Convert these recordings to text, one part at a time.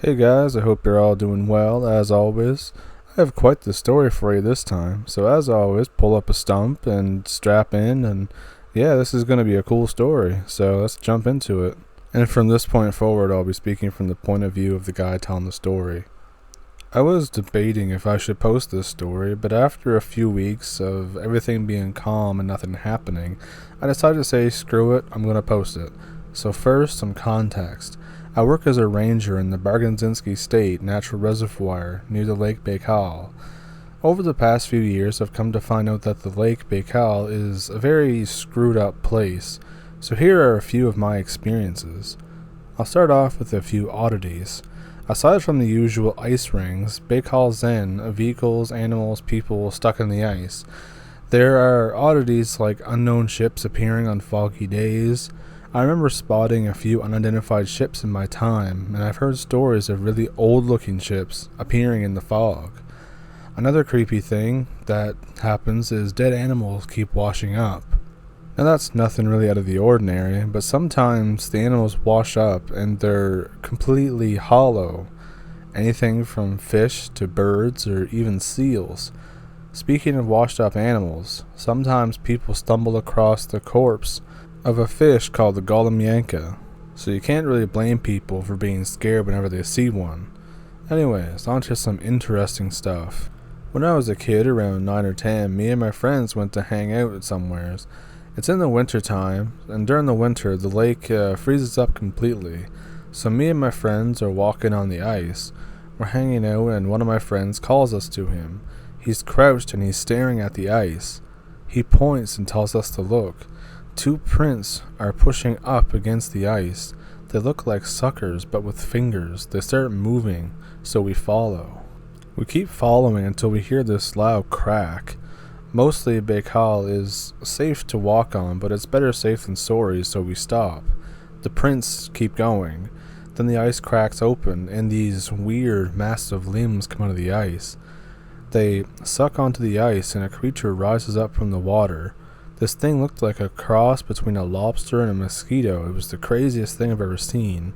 Hey guys, I hope you're all doing well. As always, I have quite the story for you this time. So as always, pull up a stump and strap in, and yeah, this is going to be a cool story. So let's jump into it. And from this point forward, I'll be speaking from the point of view of the guy telling the story. I was debating if I should post this story, but after a few weeks of everything being calm and nothing happening, I decided to say screw it, I'm going to post it. So first, some context. I work as a ranger in the Barganzinski State Natural Reservoir near the Lake Baikal. Over the past few years, I've come to find out that the Lake Baikal is a very screwed up place, so here are a few of my experiences. I'll start off with a few oddities. Aside from the usual ice rings, Baikal Zen of vehicles, animals, people stuck in the ice, there are oddities like unknown ships appearing on foggy days. I remember spotting a few unidentified ships in my time, and I've heard stories of really old-looking ships appearing in the fog. Another creepy thing that happens is dead animals keep washing up. Now that's nothing really out of the ordinary, but sometimes the animals wash up and they're completely hollow. Anything from fish to birds or even seals. Speaking of washed up animals, sometimes people stumble across the corpse of a fish called the Golemyanka, so you can't really blame people for being scared whenever they see one. Anyways, on to some interesting stuff. When I was a kid, around 9 or 10, me and my friends went to hang out somewheres. It's in the winter time, and during the winter, the lake freezes up completely. So me and my friends are walking on the ice. We're hanging out, and one of my friends calls us to him. He's crouched and he's staring at the ice. He points and tells us to look. Two prints are pushing up against the ice. They look like suckers, but with fingers. They start moving, so we follow. We keep following until we hear this loud crack. Mostly Baikal is safe to walk on, but it's better safe than sorry, so we stop. The prints keep going. Then the ice cracks open, and these weird, massive limbs come out of the ice. They suck onto the ice, and a creature rises up from the water. This thing looked like a cross between a lobster and a mosquito. It was the craziest thing I've ever seen.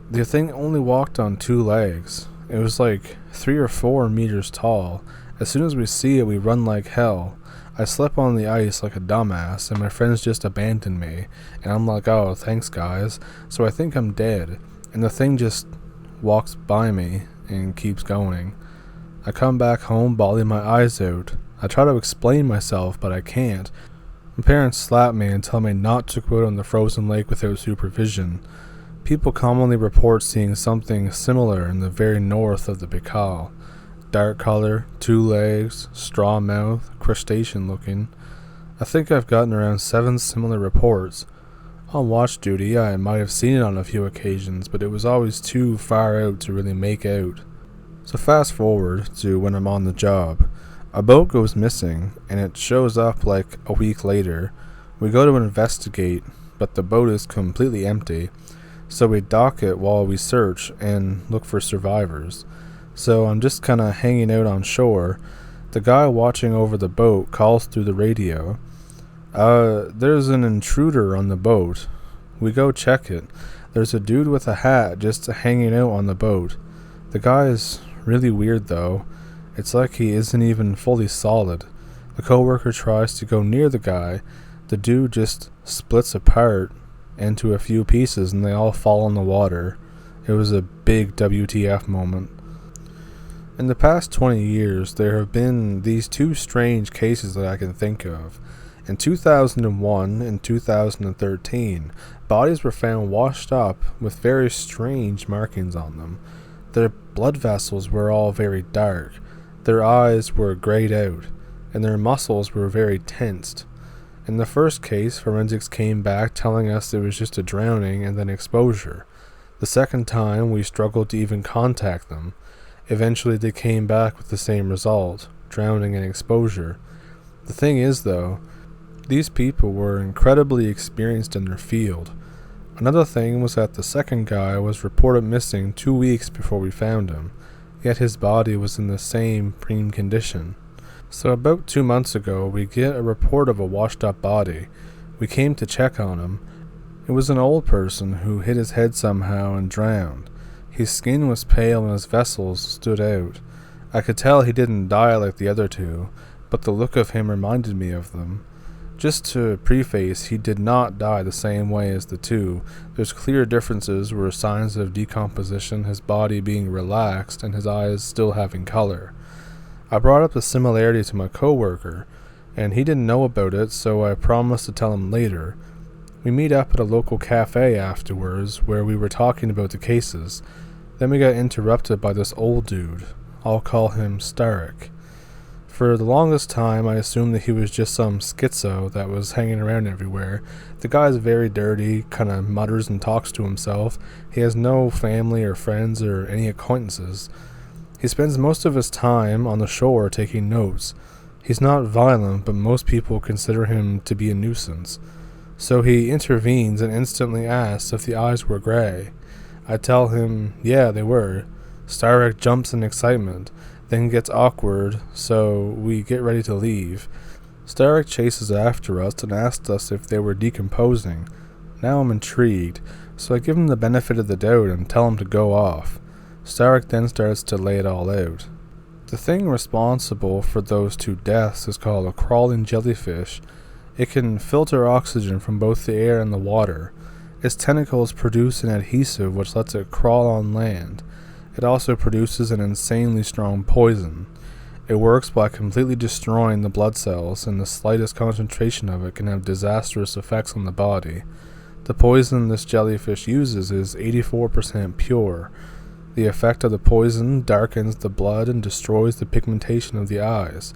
The thing only walked on two legs. It was like 3 or 4 meters tall. As soon as we see it, we run like hell. I slip on the ice like a dumbass, and my friends just abandon me. And I'm like, oh, thanks guys. So I think I'm dead. And the thing just walks by me and keeps going. I come back home bawling my eyes out. I try to explain myself, but I can't. My parents slap me and tell me not to go out on the frozen lake without supervision. People commonly report seeing something similar in the very north of the Baikal. Dark color, 2 legs, straw mouth, crustacean looking. I think I've gotten around 7 similar reports. On watch duty, I might have seen it on a few occasions, but it was always too far out to really make out. So fast forward to when I'm on the job. A boat goes missing, and it shows up like a week later. We go to investigate, but the boat is completely empty. So we dock it while we search and look for survivors. So I'm just kinda hanging out on shore. The guy watching over the boat calls through the radio. There's an intruder on the boat. We go check it. There's a dude with a hat just hanging out on the boat. The guy is really weird though. It's like he isn't even fully solid. The coworker tries to go near the guy. The dude just splits apart into a few pieces and they all fall in the water. It was a big WTF moment. In the past 20 years, there have been these 2 strange cases that I can think of. In 2001 and 2013, bodies were found washed up with very strange markings on them. Their blood vessels were all very dark. Their eyes were grayed out, and their muscles were very tensed. In the first case, forensics came back telling us it was just a drowning and then exposure. The second time, we struggled to even contact them. Eventually, they came back with the same result, drowning and exposure. The thing is, though, these people were incredibly experienced in their field. Another thing was that the second guy was reported missing 2 weeks before we found him, yet his body was in the same prime condition. So about 2 months ago, we get a report of a washed up body. We came to check on him. It was an old person who hit his head somehow and drowned. His skin was pale and his vessels stood out. I could tell he didn't die like the other two, but the look of him reminded me of them. Just to preface, he did not die the same way as the two. There's clear differences where signs of decomposition, his body being relaxed and his eyes still having color. I brought up the similarity to my coworker, and he didn't know about it, so I promised to tell him later. We meet up at a local cafe afterwards where we were talking about the cases. Then we got interrupted by this old dude. I'll call him Starrick. For the longest time, I assumed that he was just some schizo that was hanging around everywhere. The guy's very dirty, kinda mutters and talks to himself. He has no family or friends or any acquaintances. He spends most of his time on the shore taking notes. He's not violent, but most people consider him to be a nuisance. So he intervenes and instantly asks if the eyes were gray. I tell him, yeah, they were. Starrick jumps in excitement, then gets awkward, so we get ready to leave. Starrick chases after us and asks us if they were decomposing. Now I'm intrigued, so I give him the benefit of the doubt and tell him to go off. Starrick then starts to lay it all out. The thing responsible for those two deaths is called a crawling jellyfish. It can filter oxygen from both the air and the water. Its tentacles produce an adhesive which lets it crawl on land. It also produces an insanely strong poison. It works by completely destroying the blood cells, and the slightest concentration of it can have disastrous effects on the body. The poison this jellyfish uses is 84% pure. The effect of the poison darkens the blood and destroys the pigmentation of the eyes.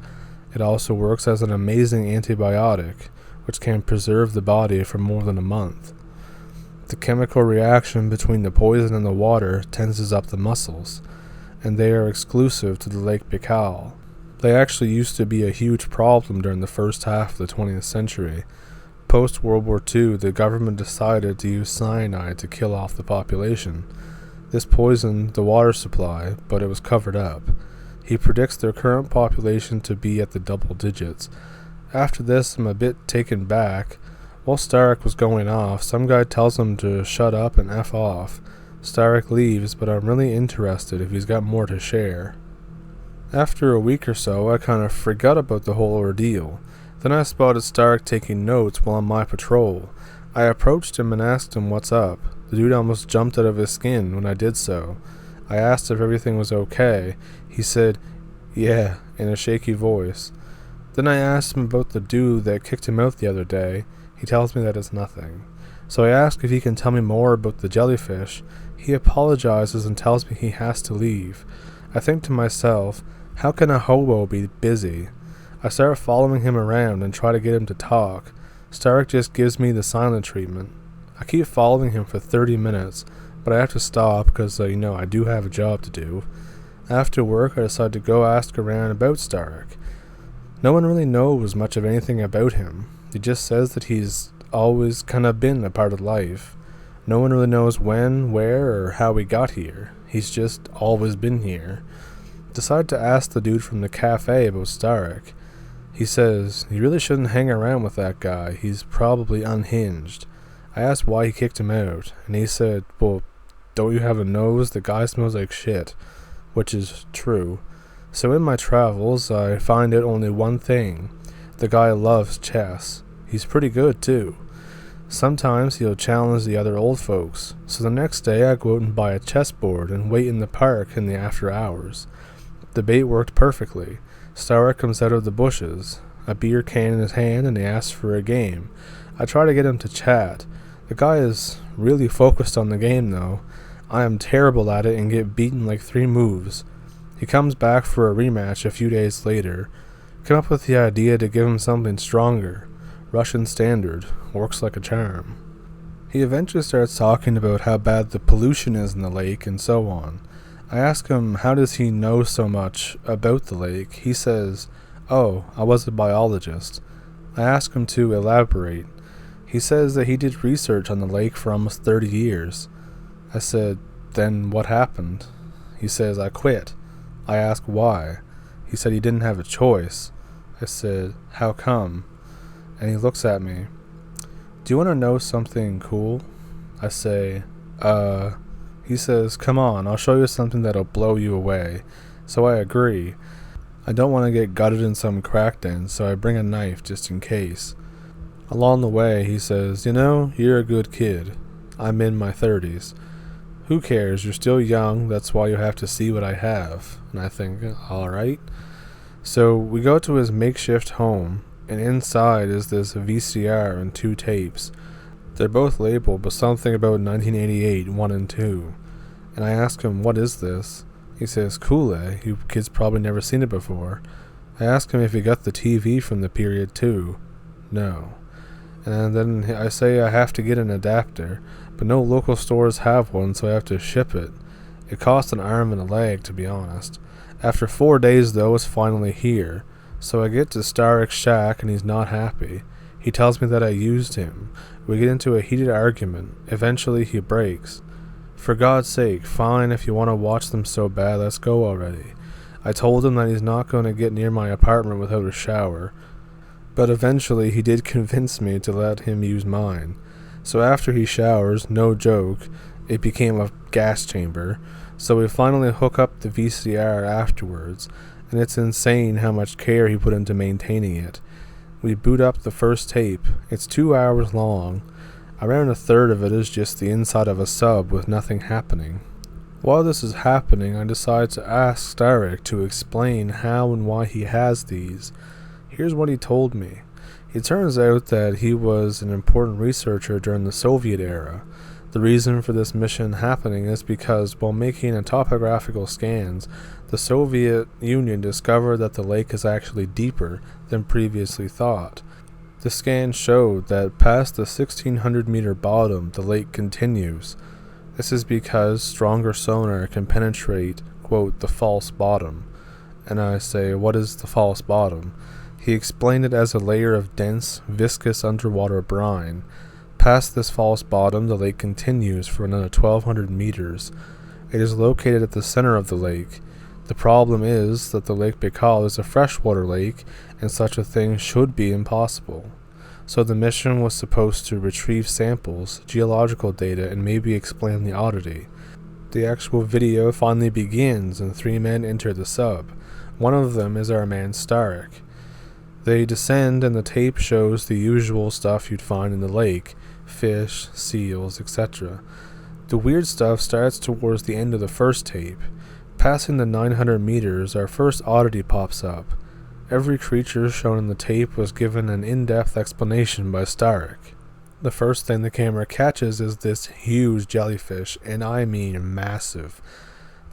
It also works as an amazing antibiotic, which can preserve the body for more than a month. The chemical reaction between the poison and the water tenses up the muscles, and they are exclusive to the Lake Baikal. They actually used to be a huge problem during the first half of the 20th century. Post-World War II, the government decided to use cyanide to kill off the population. This poisoned the water supply, but it was covered up. He predicts their current population to be at the double digits. After this, I'm a bit taken back. While Starrick was going off, some guy tells him to shut up and F off. Starrick leaves, but I'm really interested if he's got more to share. After a week or so, I kind of forgot about the whole ordeal. Then I spotted Starrick taking notes while on my patrol. I approached him and asked him what's up. The dude almost jumped out of his skin when I did so. I asked if everything was okay. He said, yeah, in a shaky voice. Then I asked him about the dude that kicked him out the other day. He tells me that it's nothing. So I ask if he can tell me more about the jellyfish. He apologizes and tells me he has to leave. I think to myself, how can a hobo be busy? I start following him around and try to get him to talk. Starrick just gives me the silent treatment. I keep following him for 30 minutes, but I have to stop because, I do have a job to do. After work, I decide to go ask around about Starrick. No one really knows much of anything about him. He just says that he's always kind of been a part of life. No one really knows when, where, or how he got here. He's just always been here. Decide to ask the dude from the cafe about Starrick. He says, you really shouldn't hang around with that guy. He's probably unhinged. I asked why he kicked him out, and he said, well, don't you have a nose? The guy smells like shit. Which is true. So in my travels, I find out only one thing. The guy loves chess. He's pretty good, too. Sometimes he'll challenge the other old folks, so the next day I go out and buy a chessboard and wait in the park in the after hours. The bait worked perfectly. Starrick comes out of the bushes, a beer can in his hand, and he asks for a game. I try to get him to chat. The guy is really focused on the game, though. I am terrible at it and get beaten like 3 moves. He comes back for a rematch a few days later. Come up with the idea to give him something stronger. Russian standard. Works like a charm. He eventually starts talking about how bad the pollution is in the lake and so on. I ask him how does he know so much about the lake. He says, oh, I was a biologist. I ask him to elaborate. He says that he did research on the lake for almost 30 years. I said, then what happened? He says, I quit. I ask why. He said he didn't have a choice. I said, how come? And he looks at me. Do you want to know something cool? I say, He says, "Come on, I'll show you something that'll blow you away." So I agree. I don't want to get gutted in some crack den, so I bring a knife just in case. Along the way, he says, "You know, you're a good kid. I'm in my 30s. Who cares? You're still young. That's why you have to see what I have." And I think, alright. So we go to his makeshift home, and inside is this VCR and 2 tapes. They're both labeled, but something about 1988, 1 and 2. And I ask him, "What is this?" He says, "Cool, eh? You kids probably never seen it before." I ask him if he got the TV from the period too. No. And then I say I have to get an adapter, but no local stores have one, so I have to ship it. It cost an arm and a leg, to be honest. After 4 days, though, it's finally here. So I get to Starrick's shack, and he's not happy. He tells me that I used him. We get into a heated argument. Eventually, he breaks. "For God's sake, fine, if you want to watch them so bad, let's go already." I told him that he's not going to get near my apartment without a shower. But eventually he did convince me to let him use mine. So after he showers, no joke, it became a gas chamber. So we finally hook up the VCR afterwards, and it's insane how much care he put into maintaining it. We boot up the first tape. It's 2 hours long. Around a third of it is just the inside of a sub with nothing happening. While this is happening, I decide to ask Starrick to explain how and why he has these. Here's what he told me. It turns out that he was an important researcher during the Soviet era. The reason for this mission happening is because while making a topographical scans, the Soviet Union discovered that the lake is actually deeper than previously thought. The scan showed that past the 1,600-meter bottom, the lake continues. This is because stronger sonar can penetrate, quote, the false bottom. And I say, what is the false bottom? He explained it as a layer of dense, viscous underwater brine. Past this false bottom, the lake continues for another 1,200 meters. It is located at the center of the lake. The problem is that the Lake Baikal is a freshwater lake, and such a thing should be impossible. So the mission was supposed to retrieve samples, geological data, and maybe explain the oddity. The actual video finally begins, and 3 men enter the sub. One of them is our man Starrick. They descend, and the tape shows the usual stuff you'd find in the lake: fish, seals, etc. The weird stuff starts towards the end of the first tape. Passing the 900 meters, our first oddity pops up. Every creature shown in the tape was given an in-depth explanation by Starrick. The first thing the camera catches is this huge jellyfish, and I mean massive.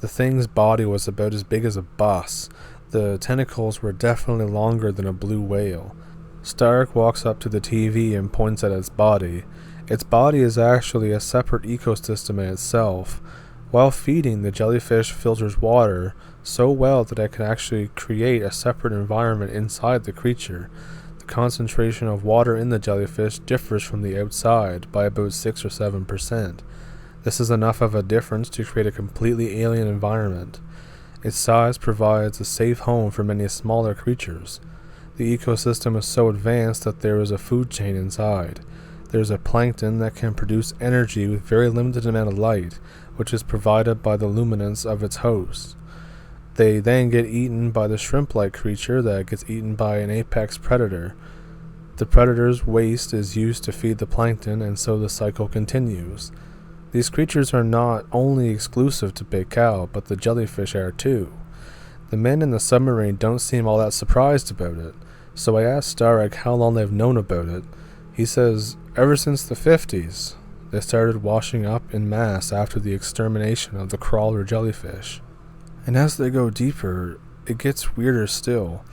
The thing's body was about as big as a bus. The tentacles were definitely longer than a blue whale. Starrick walks up to the TV and points at its body. Its body is actually a separate ecosystem in itself. While feeding, the jellyfish filters water so well that it can actually create a separate environment inside the creature. The concentration of water in the jellyfish differs from the outside by about 6 or 7%. This is enough of a difference to create a completely alien environment. Its size provides a safe home for many smaller creatures. The ecosystem is so advanced that there is a food chain inside. There is a plankton that can produce energy with very limited amount of light, which is provided by the luminance of its host. They then get eaten by the shrimp-like creature that gets eaten by an apex predator. The predator's waste is used to feed the plankton, and so the cycle continues. These creatures are not only exclusive to Baikal, but the jellyfish are too. The men in the submarine don't seem all that surprised about it, so I ask Starrick how long they've known about it. He says, ever since the 50s. They started washing up en masse after the extermination of the crawler jellyfish. And as they go deeper, it gets weirder still.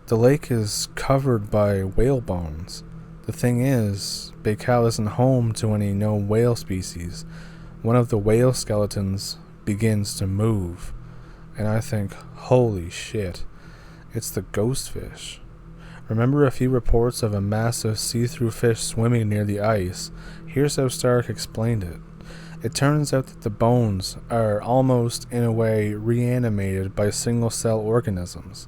The lake is covered by whale bones. The thing is, Baikal isn't home to any known whale species. One of the whale skeletons begins to move, and I think, holy shit, it's the ghost fish. Remember a few reports of a massive see-through fish swimming near the ice? Here's how Starrick explained it. It turns out that the bones are almost, in a way, reanimated by single-cell organisms.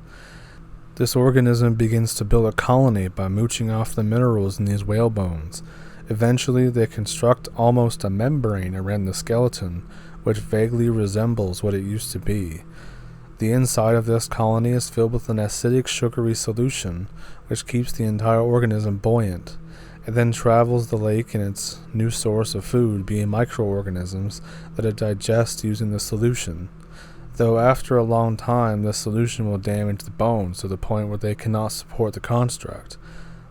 This organism begins to build a colony by mooching off the minerals in these whale bones. Eventually, they construct almost a membrane around the skeleton, which vaguely resembles what it used to be. The inside of this colony is filled with an acidic, sugary solution, which keeps the entire organism buoyant. It then travels the lake in its new source of food, being microorganisms that it digests using the solution. Though after a long time, this solution will damage the bones to the point where they cannot support the construct.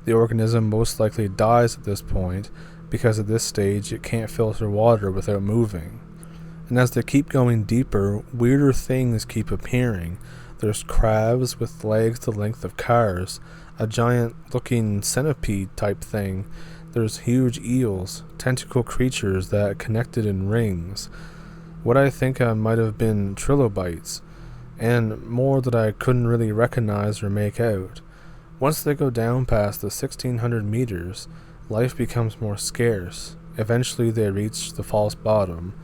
The organism most likely dies at this point, because at this stage it can't filter water without moving. And as they keep going deeper, weirder things keep appearing. There's crabs with legs the length of cars, a giant-looking centipede-type thing. There's huge eels, tentacle creatures that connected in rings. What I think might have been trilobites, and more that I couldn't really recognize or make out. Once they go down past the 1600 meters, life becomes more scarce. Eventually they reach the false bottom.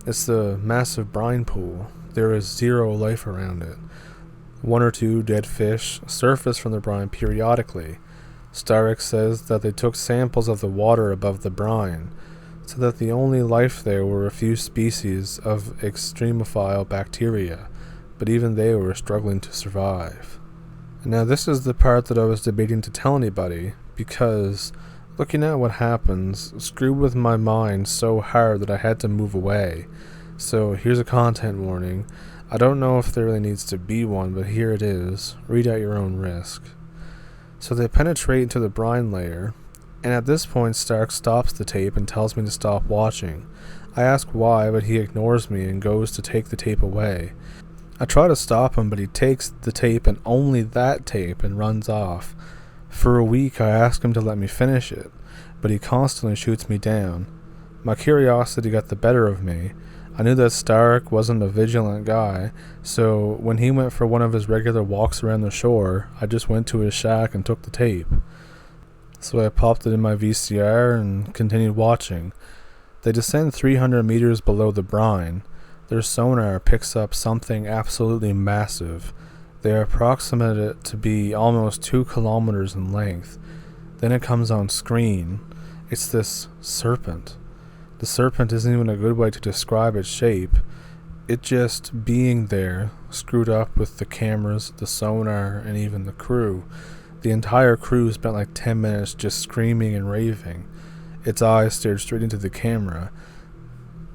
It's the massive brine pool. There is zero life around it. One or two dead fish surface from the brine periodically. Starrick says that they took samples of the water above the brine, so that the only life there were a few species of extremophile bacteria, but even they were struggling to survive. Now this is the part that I was debating to tell anybody, because looking at what happens screwed with my mind so hard that I had to move away. So here's a content warning. I don't know if there really needs to be one, but here it is. Read at your own risk. So they penetrate into the brine layer, and at this point Stark stops the tape and tells me to stop watching. I ask why, but he ignores me and goes to take the tape away. I try to stop him, but he takes the tape and only that tape and runs off. For a week I ask him to let me finish it, but he constantly shoots me down. My curiosity got the better of me. I knew that Stark wasn't a vigilant guy, so when he went for one of his regular walks around the shore, I just went to his shack and took the tape. So I popped it in my VCR and continued watching. They descend 300 meters below the brine. Their sonar picks up something absolutely massive. They approximate it to be almost 2 kilometers in length. Then it comes on screen. It's this serpent. The serpent isn't even a good way to describe its shape. It just being there, screwed up with the cameras, the sonar, and even the crew. The entire crew spent like 10 minutes just screaming and raving. Its eyes stared straight into the camera.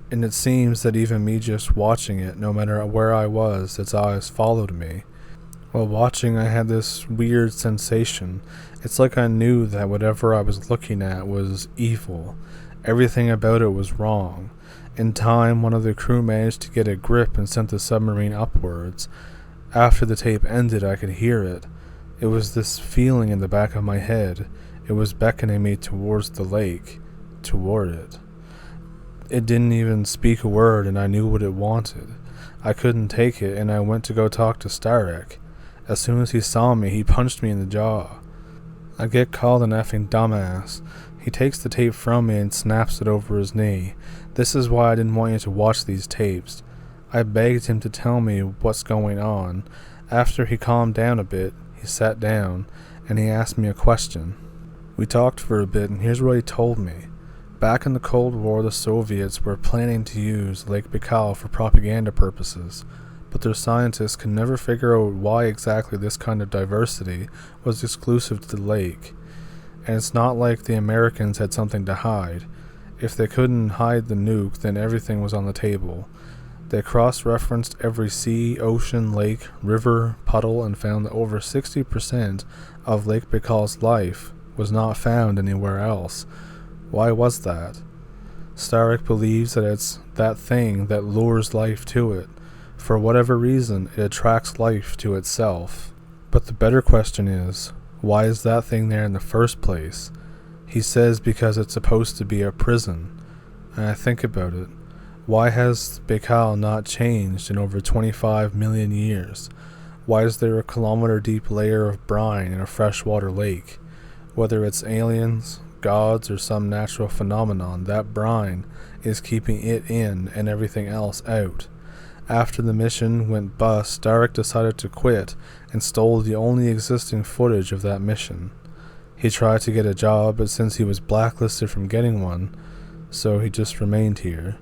And it seems that even me just watching it, no matter where I was, its eyes followed me. While watching, I had this weird sensation. It's like I knew that whatever I was looking at was evil. Everything about it was wrong. In time, one of the crew managed to get a grip and sent the submarine upwards. After the tape ended, I could hear it. It was this feeling in the back of my head. It was beckoning me towards the lake, toward it. It didn't even speak a word, and I knew what it wanted. I couldn't take it, and I went to go talk to Starrick. As soon as he saw me, he punched me in the jaw. I get called an effing dumbass. He takes the tape from me and snaps it over his knee. This is why I didn't want you to watch these tapes. I begged him to tell me what's going on. After he calmed down a bit, he sat down, and he asked me a question. We talked for a bit, and here's what he told me. Back in the Cold War, the Soviets were planning to use Lake Baikal for propaganda purposes, but their scientists could never figure out why exactly this kind of diversity was exclusive to the lake. And it's not like the Americans had something to hide. If they couldn't hide the nuke, then everything was on the table. They cross-referenced every sea, ocean, lake, river, puddle, and found that over 60% of Lake Baikal's life was not found anywhere else. Why was that? Starrick believes that it's that thing that lures life to it. For whatever reason, it attracts life to itself. But the better question is, why is that thing there in the first place? He says because it's supposed to be a prison. And I think about it. Why has Baikal not changed in over 25 million years? Why is there a kilometer-deep layer of brine in a freshwater lake? Whether it's aliens, gods, or some natural phenomenon, that brine is keeping it in and everything else out. After the mission went bust, Starrick decided to quit and stole the only existing footage of that mission. He tried to get a job, but since he was blacklisted from getting one, so he just remained here.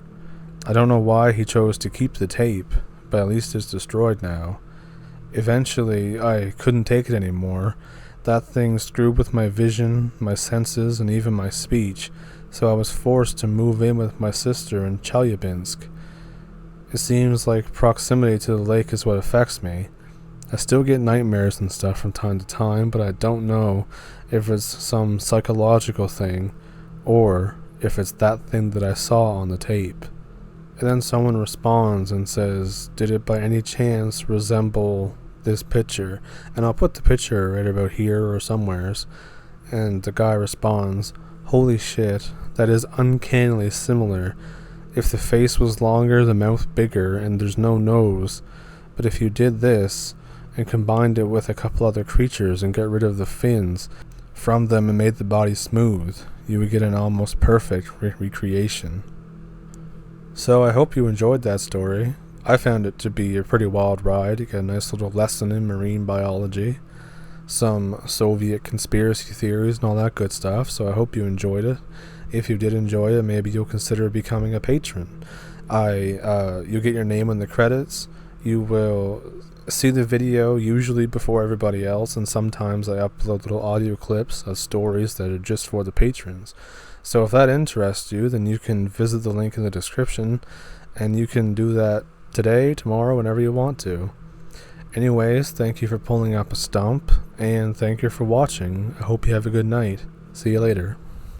I don't know why he chose to keep the tape, but at least it's destroyed now. Eventually, I couldn't take it anymore. That thing screwed with my vision, my senses, and even my speech, so I was forced to move in with my sister in Chelyabinsk. It seems like proximity to the lake is what affects me. I still get nightmares and stuff from time to time, but I don't know if it's some psychological thing or if it's that thing that I saw on the tape. And then someone responds and says, did it by any chance resemble this picture? And I'll put the picture right about here or somewheres. And the guy responds, holy shit, that is uncannily similar. If the face was longer, the mouth bigger, and there's no nose. But if you did this, and combined it with a couple other creatures and got rid of the fins from them and made the body smooth, you would get an almost perfect recreation. So I hope you enjoyed that story. I found it to be a pretty wild ride. You get a nice little lesson in marine biology, some Soviet conspiracy theories and all that good stuff, so I hope you enjoyed it. If you did enjoy it, maybe you'll consider becoming a patron. You'll get your name in the credits. You will see the video usually before everybody else, and sometimes I upload little audio clips of stories that are just for the patrons. So if that interests you, then you can visit the link in the description, and you can do that today, tomorrow, whenever you want to. Anyways, thank you for pulling up a stump, and thank you for watching. I hope you have a good night. See you later.